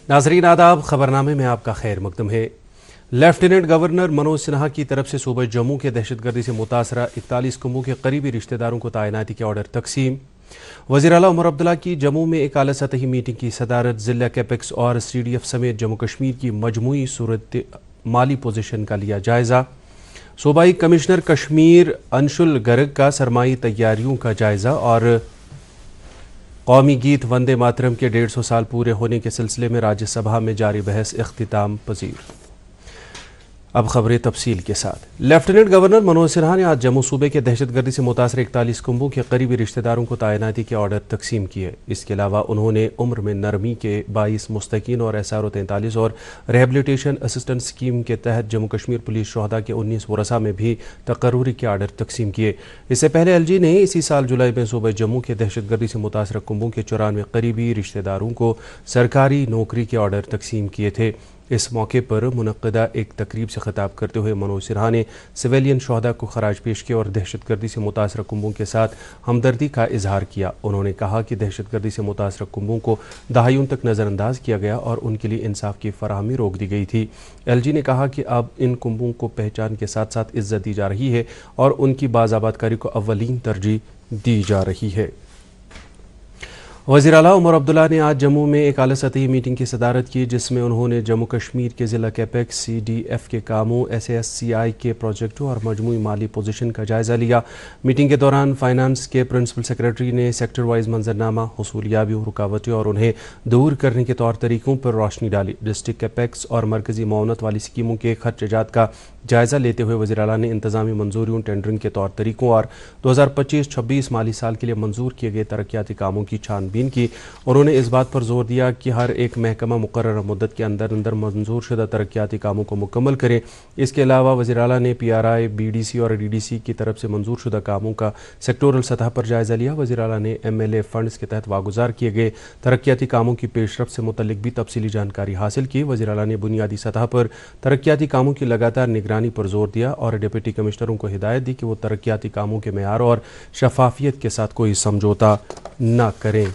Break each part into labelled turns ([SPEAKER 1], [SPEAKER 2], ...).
[SPEAKER 1] नाज़रीन आदाब, खबरनामे में आपका खैर मकदम है। लेफ्टिनेंट गवर्नर मनोज सिन्हा की तरफ से सूबे जम्मू के दहशतगर्दी से मुतासरा 41 कुंबों के करीबी रिश्तेदारों को तैनाती के ऑर्डर तकसीम। वज़ीर आला उमर अब्दुल्ला की जम्मू में एक आला सतही मीटिंग की सदारत। ज़िला कैपेक्स और CDF समेत जम्मू कश्मीर की मजमूई सूरत माली पोजीशन का लिया जायज़ा। सूबाई कमिश्नर कश्मीर अंशुल गर्ग का सरमाई तैयारियों का जायज़ा। और कौमी गीत वंदे मातरम के 150 साल पूरे होने के सिलसिले में राज्यसभा में जारी बहस इख्तिताम पजीर। अब खबरें तफसील के साथ। लेफ्टिनेंट गवर्नर मनोज सिन्हा ने आज जम्मू सूबे के दहशतगर्दी से मुतासर 41 कुंबों के करीबी रिश्तेदारों को तैनाती के ऑर्डर तकसीम किए। इसके अलावा उन्होंने उम्र में नरमी के 22 मुस्तकीन और SRO 43 और रिहेबिलिटेशन असिस्टेंट स्कीम के तहत जम्मू कश्मीर पुलिस शोहदा के 19 वरसा में भी तकर्रुरी के ऑर्डर तकसीम किए। इससे पहले LG ने इसी साल जुलाई में सूबे जम्मू के दहशतगर्दी से मुतासर कुंबों के 94 करीबी रिश्तेदारों को सरकारी नौकरी के ऑर्डर तकसीम किए थे। इस मौके पर मुनक्किदा एक तकरीब से खिताब करते हुए मनोज सिन्हा ने सिविलियन शोहदा को खराज पेश किया और दहशतगर्दी से मुतासर कुंबों के साथ हमदर्दी का इजहार किया। उन्होंने कहा कि दहशतगर्दी से मुतासर कुंबों को दहाइयों तक नज़रअंदाज किया गया और उनके लिए इंसाफ की फराहमी रोक दी गई थी। LG ने कहा कि अब इन कुंबों को पहचान के साथ साथ इज्जत दी जा रही है और उनकी बाज़ाबादकारी को अव्वलीन तरजीह दी जा रही है। वज़ीर आला उमर अब्दुल्ला ने आज जम्मू में एक आला सतही मीटिंग की सदारत की, जिसमें उन्होंने जम्मू कश्मीर के ज़िला कैपेक्स CDF के कामों, SASCI के प्रोजेक्टों और मजमूई माली पोजीशन का जायज़ा लिया। मीटिंग के दौरान फाइनेंस के प्रिंसिपल सेक्रेटरी ने सेक्टर वाइज मंजरनामा, हुसूलियाबी, रुकावटें और उन्हें दूर करने के तौर तरीक़ों पर रोशनी डाली। डिस्ट्रिक्ट कैपेक्स और मरकज़ी मुआवनत वाली स्कीमों के खर्चात का जायज़ा लेते हुए वज़ीर आला ने इंतज़ामी मंजूरियों, टेंडरिंग के तौर तरीक़ों और 2025-26 माली साल के लिए मंजूर किए गए तरक्याती कामों की छानबीन की। उन्होंने इस बात पर जोर दिया कि हर एक महकमा मुकर्रर मुद्दत के अंदर अंदर मंजूर शुदा तरक्याती कामों को मुकम्मल करे। इसके अलावा वज़ीर आला ने PRI, BDC और DDC की तरफ से मंजूर शुदा कामों का सेक्टोरल सतह पर जायज़ा लिया। वज़ीर आला ने MLA फंड्स के तहत वागुजार किए गए तरक्याती कामों की पेशरफ से मुतल्लिक भी तफसीली जानकारी हासिल की। वज़ीर आला ने बुनियादी सतह पर तरक्याती कामों की लगातार निगरानी पर जोर दिया और डिप्टी कमिश्नरों को हिदायत दी कि वो तरक्याती कामों के मेयार और शफाफियत के साथ कोई समझौता न करें।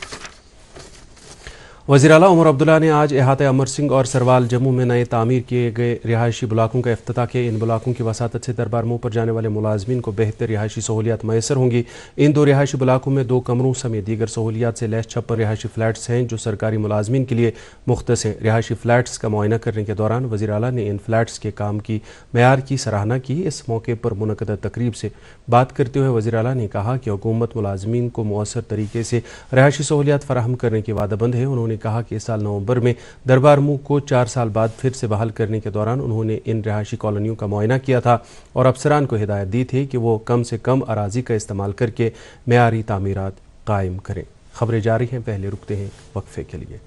[SPEAKER 1] वज़ीर आला उमर अब्दुल्ला ने आज अहाते अमर सिंह और सरवाल जम्मू में नए तामीर किए गए रिहायशी ब्लाकों का इफ्तिताह किया। इन ब्लाकों की वसातत से दरबार मुँह पर जाने वाले मुलाजमीन को बेहतर रिहायशी सहूलियात मैसर होंगी। इन 2 रिहायशी ब्लाकों में 2 कमरों समेत दीगर सहूलियात से लैस 56 रिहायशी फ्लैट्स हैं जो सरकारी मुलाजमीन के लिए मुख्तस हैं। रिहायशी फ्लैट्स का मुआयना करने के दौरान वज़ीर आला ने इन फ्लैट्स के काम की मेयार की सराहना की। इस मौके पर मुनक्किदा तकरीब से बात करते हुए वज़ीर आला ने कहा कि हुकूमत मुलाजमीन को मौसर तरीके से रिहायशी सहूलियात फराहम करने की वादाबंद है। उन्होंने कहा कि इस साल नवंबर में दरबार मुँह को 4 साल बाद फिर से बहाल करने के दौरान उन्होंने इन रिहायशी कॉलोनियों का मुआयना किया था और अफसरान को हिदायत दी थी कि वो कम से कम अराजी का इस्तेमाल करके मेयारी तामीरात कायम करें। खबरें जारी हैं, पहले रुकते हैं वक्फे के लिए।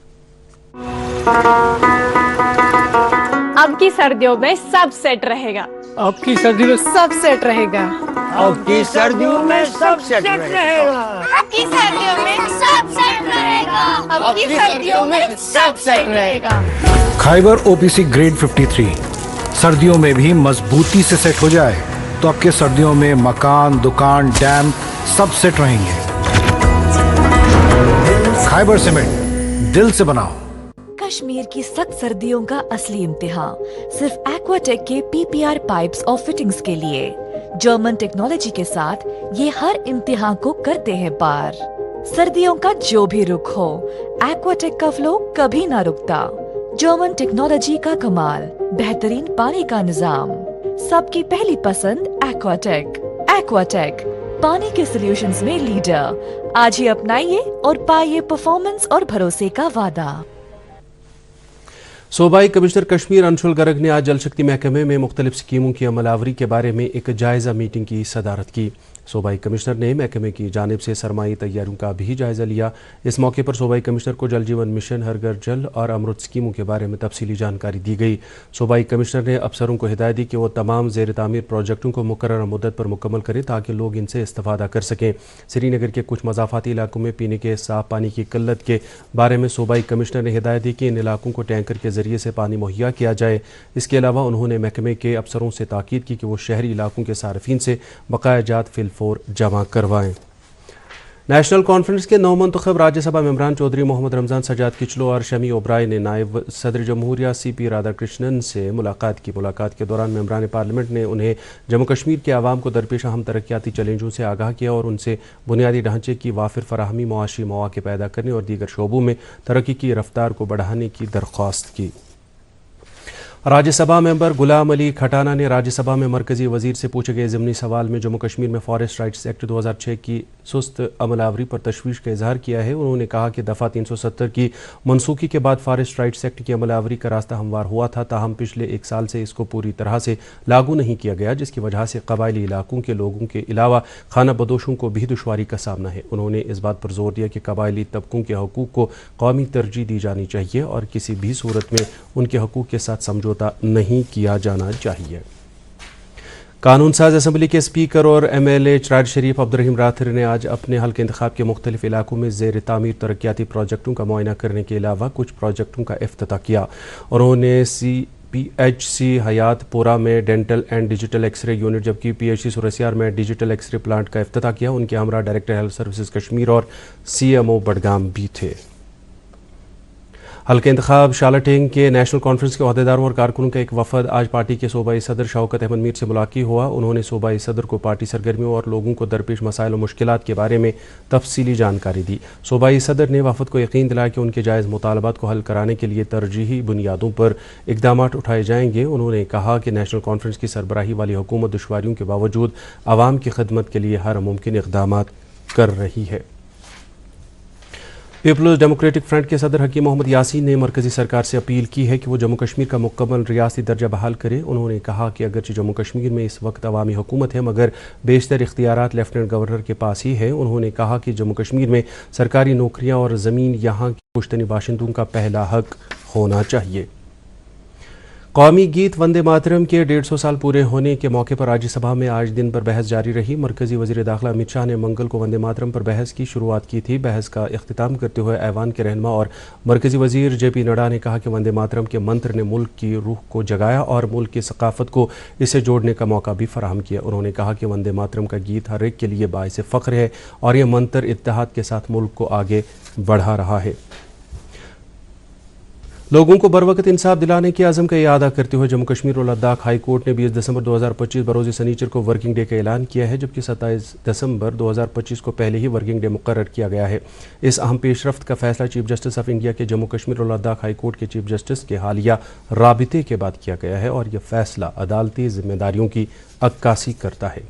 [SPEAKER 2] अब की सर्दियों में सब सेट रहेगा।
[SPEAKER 3] अब की सर्दियों में सब सेट रहेगा।
[SPEAKER 4] अब की सर्दियों में सब सेट रहेगा।
[SPEAKER 5] अब की सर्दियों में सब सेट रहेगा।
[SPEAKER 4] अब की सर्दियों में सब सेट रहेगा।
[SPEAKER 6] खाइबर OPC ग्रेड 53 सर्दियों में भी मजबूती से सेट हो जाए तो आपके सर्दियों में मकान, दुकान, डैम सब सेट रहेंगे। खाइबर सीमेंट, दिल से बनाओ।
[SPEAKER 7] कश्मीर की सख्त सर्दियों का असली इम्तिहान सिर्फ एक्वाटेक के PPR पाइप्स और फिटिंग्स के लिए। जर्मन टेक्नोलॉजी के साथ ये हर इम्तिहान को करते हैं पार। सर्दियों का जो भी रुख हो, एक्वाटेक का फ्लो कभी ना रुकता। जर्मन टेक्नोलॉजी का कमाल, बेहतरीन पानी का निजाम, सबकी पहली पसंद एक्वाटेक। एक्वाटेक पानी के सॉल्यूशंस में लीडर। आज ही अपनाइए और पाइए परफॉर्मेंस और भरोसे का वादा।
[SPEAKER 1] सूबाई कमिश्नर कश्मीर अंशुल गर्ग ने आज जल शक्ति महकमे में मुख्तलिफ स्कीमों की अमलावरी के बारे में एक जायज़ा मीटिंग की सदारत की। صوبائی کمشنر نے محکمے کی جانب سے سرمائی تیاریوں کا بھی جائزہ لیا۔ اس موقع پر صوبائی کمشنر کو جل جیون مشن، ہر گھر جل اور امرت اسکیموں کے بارے میں تفصیلی جانکاری دی گئی۔ صوبائی کمشنر نے افسروں کو ہدایت دی کہ وہ تمام زیر تعمیر پروجیکٹوں کو مقررہ مدت پر مکمل کریں تاکہ لوگ ان سے استفادہ کر سکیں۔ سری نگر کے کچھ مضافاتی علاقوں میں پینے کے صاف پانی کی قلت کے بارے میں صوبائی کمشنر نے ہدایت دی کہ ان علاقوں کو ٹینکر کے ذریعے سے پانی مہیا کیا جائے۔ اس کے علاوہ انہوں نے محکمے کے افسروں سے تاکید کی کہ وہ شہری علاقوں کے صارفین سے بقایا جات فی الفور جمع کروائیں۔ نیشنل کانفرنس کے نو منتخب راجیہ سبھا ممبران چودھری محمد رمضان سجاد کچلو اور شمی اوبرائے نے نائب صدر جمہوریہ سی پی رادھا کرشنن سے ملاقات کی۔ ملاقات کے دوران ممبران پارلیمنٹ نے انہیں جموں کشمیر کے عوام کو درپیش اہم ترقیاتی چیلنجوں سے آگاہ کیا اور ان سے بنیادی ڈھانچے کی وافر فراہمی، معاشی مواقع پیدا کرنے اور دیگر شعبوں میں ترقی کی رفتار کو بڑھانے کی درخواست کی۔ راجیہ سبھا ممبر غلام علی کھٹانہ نے راجیہ سبھا میں مرکزی وزیر سے پوچھے گئے ضمنی سوال میں جموں کشمیر میں فارسٹ رائٹس ایکٹ 2006 کی سست عمل آوری پر تشویش کا اظہار کیا ہے۔ انہوں نے کہا کہ دفعہ 370 کی منسوخی کے بعد فارسٹ رائٹس ایکٹ کی عمل آوری کا راستہ ہموار ہوا تھا، تاہم پچھلے 1 سال سے اس کو پوری طرح سے لاگو نہیں کیا گیا، جس کی وجہ سے قبائلی علاقوں کے لوگوں کے علاوہ خانہ بدوشوں کو بھی دشواری کا سامنا ہے۔ انہوں نے اس بات پر زور دیا کہ قبائلی طبقوں کے حقوق کو قومی ترجیح دی جانی چاہیے اور کسی بھی صورت میں ان کے حقوق کے ساتھ سمجھوتہ نہیں کیا جانا چاہیے۔ قانون ساز اسمبلی کے اسپیکر اور ایم ایل اے چراغ شریف عبدالرحیم راتھر نے آج اپنے حلقہ انتخاب کے مختلف علاقوں میں زیر تعمیر ترقیاتی پروجیکٹوں کا معائنہ کرنے کے علاوہ کچھ پروجیکٹوں کا افتتاح کیا۔ انہوں نے PHC حیات پورہ میں dental and digital X ray unit جبکہ PHC سورسیار میں ڈیجیٹل ایکس رے پلانٹ کا افتتاح کیا۔ ان کے ہمراہ ڈائریکٹر ہیلتھ سروسز کشمیر اور CMO بڈگام بھی تھے۔ حلقہ انتخاب شالاٹینگ کے نیشنل کانفرنس کے عہدیداروں اور کارکنوں کا ایک وفد آج پارٹی کے صوبائی صدر شوکت احمد میر سے ملاقات ہوا۔ انہوں نے صوبائی صدر کو پارٹی سرگرمیوں اور لوگوں کو درپیش مسائل و مشکلات کے بارے میں تفصیلی جانکاری دی۔ صوبائی صدر نے وفد کو یقین دلایا کہ ان کے جائز مطالبات کو حل کرانے کے لیے ترجیحی بنیادوں پر اقدامات اٹھائے جائیں گے۔ انہوں نے کہا کہ نیشنل کانفرنس کی سربراہی والی حکومت دشواریوں کے باوجود عوام کی خدمت کے لیے ہر ممکن اقدامات کر رہی ہے۔ پیپلز ڈیموکریٹک فرنٹ کے صدر حکیم محمد یاسین نے مرکزی سرکار سے اپیل کی ہے کہ وہ جموں کشمیر کا مکمل ریاستی درجہ بحال کرے۔ انہوں نے کہا کہ اگرچہ جموں کشمیر میں اس وقت عوامی حکومت ہے مگر بیشتر اختیارات لیفٹیننٹ گورنر کے پاس ہی ہیں۔ انہوں نے کہا کہ جموں کشمیر میں سرکاری نوکریاں اور زمین یہاں کے پشتنی باشندوں کا پہلا حق ہونا چاہیے۔ قومی گیت وندے ماترم کے 150 سال پورے ہونے کے موقع پر راجیہ سبھا میں آج دن بھر بحث جاری رہی۔ مرکزی وزیر داخلہ امت شاہ نے منگل کو وندے ماترم پر بحث کی شروعات کی تھی۔ بحث کا اختتام کرتے ہوئے ایوان کے رہنما اور مرکزی وزیر JP نڈا نے کہا کہ وندے ماترم کے منتر نے ملک کی روح کو جگایا اور ملک کی ثقافت کو اس سے جوڑنے کا موقع بھی فراہم کیا۔ انہوں نے کہا کہ وندے ماترم کا گیت ہر ایک کے لیے باعث فخر ہے اور یہ منتر اتحاد کے ساتھ ملک کو آگے بڑھا رہا ہے۔ لوگوں کو بروقت انصاف دلانے کے عزم کا اعادہ کرتے ہوئے جموں کشمیر اور لداخ ہائی کورٹ نے 20 دسمبر 2025 بروز سنیچر کو ورکنگ ڈے کا اعلان کیا ہے، جبکہ 27 دسمبر 2025 کو پہلے ہی ورکنگ ڈے مقرر کیا گیا ہے۔ اس اہم پیش رفت کا فیصلہ چیف جسٹس آف انڈیا کے جموں کشمیر اور لداخ ہائی کورٹ کے چیف جسٹس کے حالیہ رابطے کے بعد کیا گیا ہے اور یہ فیصلہ عدالتی ذمہ داریوں کی عکاسی کرتا ہے۔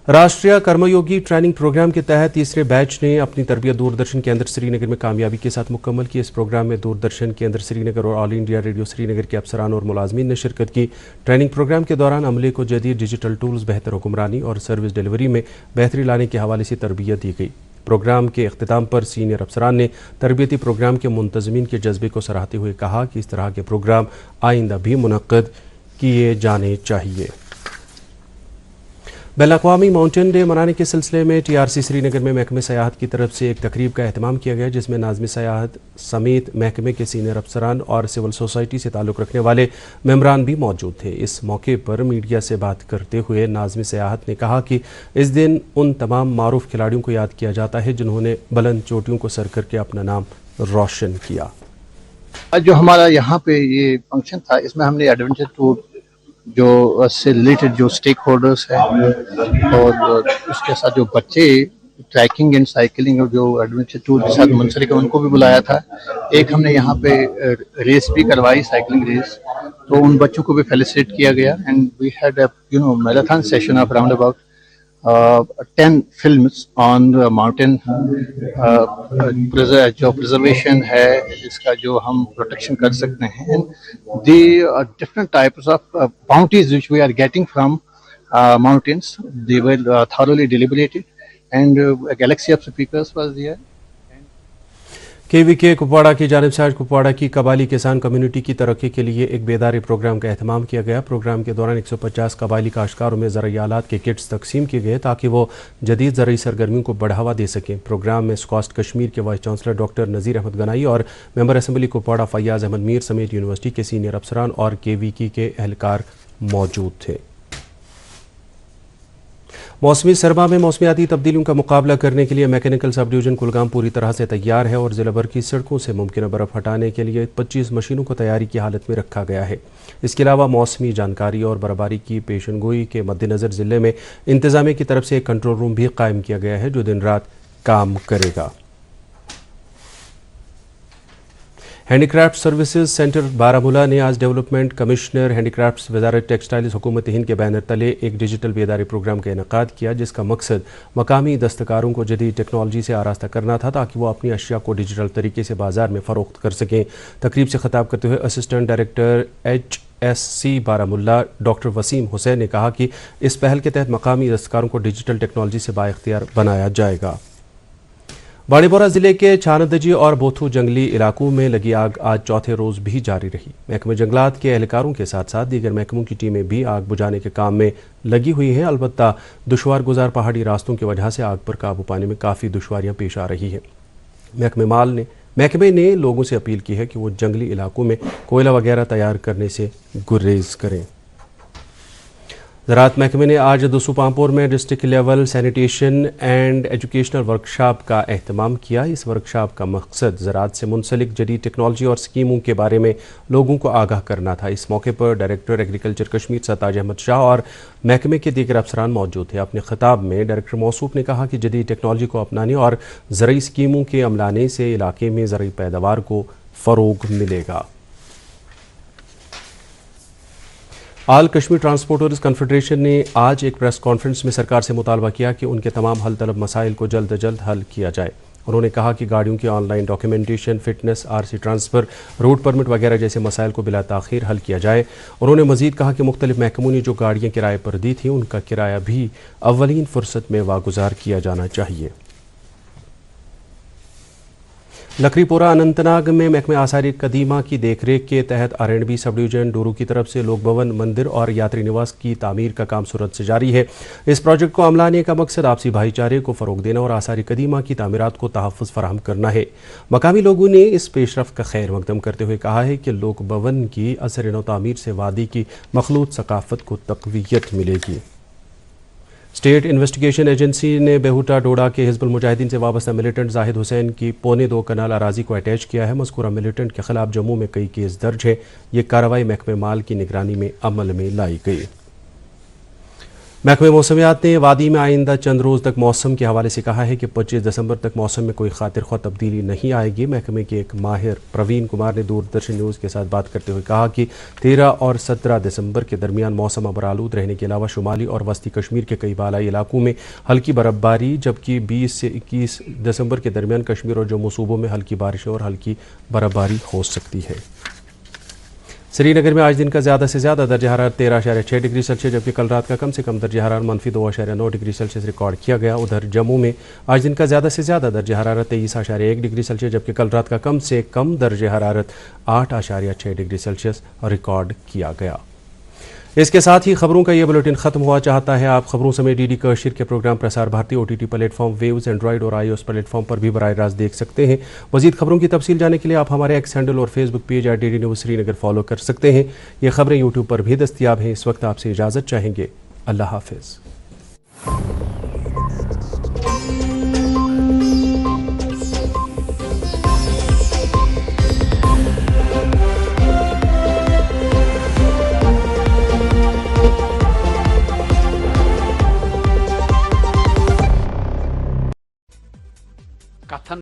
[SPEAKER 1] راشٹریہ کرم یوگی ٹریننگ پروگرام کے تحت تیسرے بیچ نے اپنی تربیت دوردرشن کیندر سری نگر میں کامیابی کے ساتھ مکمل کی۔ اس پروگرام میں دوردرشن کیندر سری نگر اور آل انڈیا ریڈیو سری نگر کے افسران اور ملازمین نے شرکت کی۔ ٹریننگ پروگرام کے دوران عملے کو جدید ڈیجیٹل ٹولز، بہتر حکمرانی اور سروس ڈیلیوری میں بہتری لانے کے حوالے سے تربیت دی گئی۔ پروگرام کے اختتام پر سینئر افسران نے تربیتی پروگرام کے منتظمین کے جذبے کو سراہتے ہوئے کہا کہ اس طرح کے پروگرام آئندہ بھی منعقد کیے جانے چاہیے۔ بین الاقوامی ماؤنٹین ڈے منانے کے سلسلے میں TRC سری نگر میں محکمہ سیاحت کی طرف سے ایک تقریب کا اہتمام کیا گیا، جس میں ناظم سیاحت سمیت محکمے کے سینئر افسران اور سول سوسائٹی سے تعلق رکھنے والے ممبران بھی موجود تھے۔ اس موقع پر میڈیا سے بات کرتے ہوئے ناظم سیاحت نے کہا کہ اس دن ان تمام معروف کھلاڑیوں کو یاد کیا جاتا ہے جنہوں نے بلند چوٹیوں کو سر کر کے اپنا نام روشن کیا۔
[SPEAKER 8] جو ہمارا یہاں پہ یہ فنکشن تھا، اس میں ہم نے ایڈونچر ٹور جو سے ریلیٹڈ جو اسٹیک ہولڈرس ہیں اور اس کے ساتھ جو بچے ٹریکنگ اینڈ سائیکلنگ اور جو ایڈونچر ٹور کے ساتھ منسلک ہیں ان کو بھی بلایا تھا۔ ایک ہم نے یہاں پہ ریس بھی کروائی، سائیکلنگ ریس، تو ان بچوں کو بھی فیلیسیٹ کیا گیا and we had marathon session of around about 10 films on the mountain جو preservation ہے، اس کا جو ہم protection کر سکتے ہیں، the different types of bounties which we are getting from mountains. They were thoroughly deliberated, and a galaxy of speakers was there.
[SPEAKER 1] KVK Kupwara की जानिब से आज कुपवाड़ा की कबायली किसान कम्युनिटी की तरक्की के लिए एक बेदारी प्रोग्राम का एहतमाम किया गया। प्रोग्राम के दौरान 150 कबायली काश्तकारों में ज़राई आलात के किट्स तकसीम किए गए ताकि वो जदीद ज़राई सरगर्मियों को बढ़ावा दे सकें। प्रोग्राम में स्कॉस्ट कश्मीर के वाइस चांसलर डॉक्टर नज़ीर अहमद गनाई और मेंबर असम्बली कुपवाड़ा फैयाज़ अहमद मीर समेत यूनिवर्सिटी के सीनियर अफसरान और KVK के एहलकार मौजूद थे। मौसमी सरमा में मौसमियाती तब्दीलियों का मुकाबला करने के लिए मैकेनिकल सब डिवीजन कुलगाम पूरी तरह से तैयार है और ज़िला भर की सड़कों से मुमकिन बर्फ़ हटाने के लिए 25 मशीनों को तैयारी की हालत में रखा गया है। इसके अलावा मौसमी जानकारी और बर्फबारी की पेशनगोई के मद्देनज़र ज़िले में इंतज़ामिया की तरफ से एक कंट्रोल रूम भी कायम किया गया है जो दिन रात काम करेगा। हैंडीक्राफ्ट सर्विसेज सेंटर बारामूला ने आज डेवलपमेंट कमिश्नर हैंडीक्राफ्ट्स वजारत टेक्सटाइल्स हुकूमत हिंद के बैनर तले एक डिजिटल बेदारी प्रोग्राम का इनेकाद किया जिसका मकसद मकामी दस्तकारों को जदीद टेक्नोलॉजी से आरास्ता करना था ताकि वो अपनी अशिया को डिजिटल तरीके से बाजार में फ़रोख्त कर सकें। तकरीब से खिताब करते हुए assistant director HSC Baramulla doctor Waseem Hussain ने कहा कि इस पहल के तहत मकामी दस्तकारों को डिजिटल टेक्नोलॉजी से बाइख्तियार बनाया जाएगा। बाड़ीपोरा जिले के छानदजी और बोथू जंगली इलाकों में लगी आग आज चौथे रोज भी जारी रही। महकमे जंगलात के एहलकारों के साथ साथ दीगर महकमों की टीमें भी आग बुझाने के काम में लगी हुई हैं। अलबत्ता दुश्वार गुजार पहाड़ी रास्तों की वजह से आग पर काबू पाने में काफ़ी दुश्वारियां पेश आ रही हैं। महकमे ने लोगों से अपील की है कि वो जंगली इलाकों में कोयला वगैरह तैयार करने से गुरेज करें। ज़राअत महकमे ने आज दुसुपामपुर में district level sanitation and educational workshop का एहतमाम किया। इस वर्कशॉप का मकसद ज़राअत से मुंसलिक जदीद टेक्नोलॉजी और स्कीमों के बारे में लोगों को आगाह करना था। इस मौके पर डायरेक्टर एग्रीकल्चर कश्मीर सताज अहमद शाह और महकमे के दीगर अफसरान मौजूद थे। अपने खिताब में डायरेक्टर मौसूफ ने कहा कि जदीद टेक्नोलॉजी को अपनाने और ज़रई स्कीमों के अमलाने से इलाके में ज़रई पैदावार को फ़रोग मिलेगा। आल कश्मीर ट्रांसपोर्टर्स कन्फेडरेशन ने आज एक प्रेस कॉन्फ्रेंस में सरकार से मुतालबा किया कि उनके तमाम हल तलब मसाइल को जल्द अज जल्द हल किया जाए। उन्होंने कहा कि गाड़ियों की online documentation, fitness, RC transfer, route permit वगैरह जैसे मसाइल को बिला ताख़ीर हल किया जाए। उन्होंने मज़ीद कहा कि मुख्तलिफ महकमों ने जो गाड़ियाँ किराए पर दी थी उनका किराया भी अव्वलीन फ़ुर्सत में वागुजार किया जाना चाहिए। लकड़ीपोरा अनंतनाग में महकमे आसार कदीमा की देखरेख के तहत R&B सब डिवीजन डोरू की तरफ से लोक भवन, मंदिर और यात्री निवास की तामीर का काम सूरत से जारी है। इस प्रोजेक्ट को अमलाने का मकसद आपसी भाईचारे को फ़रोग देना और आसार कदीमा की तामीरात को तहफ़्फ़ुज़ फराहम करना है। मकामी लोगों ने इस पेशरफ का खैर मकदम करते हुए कहा है कि लोक भवन की असर नौ तामीर से वादी की मखलूत सकाफ़त को तक़वियत मिलेगी। स्टेट इन्वेस्टिगेशन एजेंसी ने बेहुटा डोडा के हिज़्बुल मुजाहिदीन से वाबस्ता मिलिटेंट जाहिद हुसैन की 2.25 कनाल अराजी को अटैच किया है। मज़कूरा मिलिटेंट के खिलाफ जम्मू में कई केस दर्ज है। ये कार्रवाई महकमे माल की निगरानी में अमल में लाई गई। महकमे मौसमियात ने वादी में आइंदा चंद रोज़ तक मौसम के हवाले से कहा है कि 25 दिसंबर तक मौसम में कोई खातिर ख्वाह तब्दीली नहीं आएगी। महकमे के एक माहिर प्रवीण कुमार ने दूरदर्शन न्यूज़ के साथ बात करते हुए कहा कि 13 और 17 दिसंबर के दरमियान मौसम अबरालूद रहने के अलावा शुमाली और वस्ती कश्मीर के कई बालाई इलाकों में हल्की बर्फबारी, जबकि 20 से 21 दिसंबर के दरमियान कश्मीर और जम्मू सूबों में हल्की बारिशें और हल्की बर्फबारी हो सकती है। श्रीनगर में आज दिन का ज़्यादा से ज़्यादा दर्जा हरारत 13.6 डिग्री सेल्सियस जबकि कल रात का कम से कम दर्जा हरारत -2.9 डिग्री सेल्सियस रिकॉर्ड किया गया। उधर जम्मू में आज दिन का ज़्यादा से ज़्यादा दर्जा हरारत 23.1 डिग्री सेल्सियस जबकि कल रात का कम से कम दर्जा हरारत 8.6 डिग्री सेल्सियस रिकॉर्ड किया गया। इसके साथ ही खबरों का ये बुलेटिन ख़त्म हुआ चाहता है। आप खबरों समेत DD कश्मीर के program Prasar Bharati OTT platform, Waves, Android और iOS प्लेटफॉर्म पर भी बराह रास्त देख सकते हैं। मज़ीद खबरों की तफसील जानने के लिए आप हमारे एक्स हैंडल और Facebook page DD news Srinagar follow कर सकते हैं। ये खबरें यूट्यूब पर भी दस्तियाब हैं। इस वक्त आपसे इजाज़त चाहेंगे। अल्लाह हाफिज़।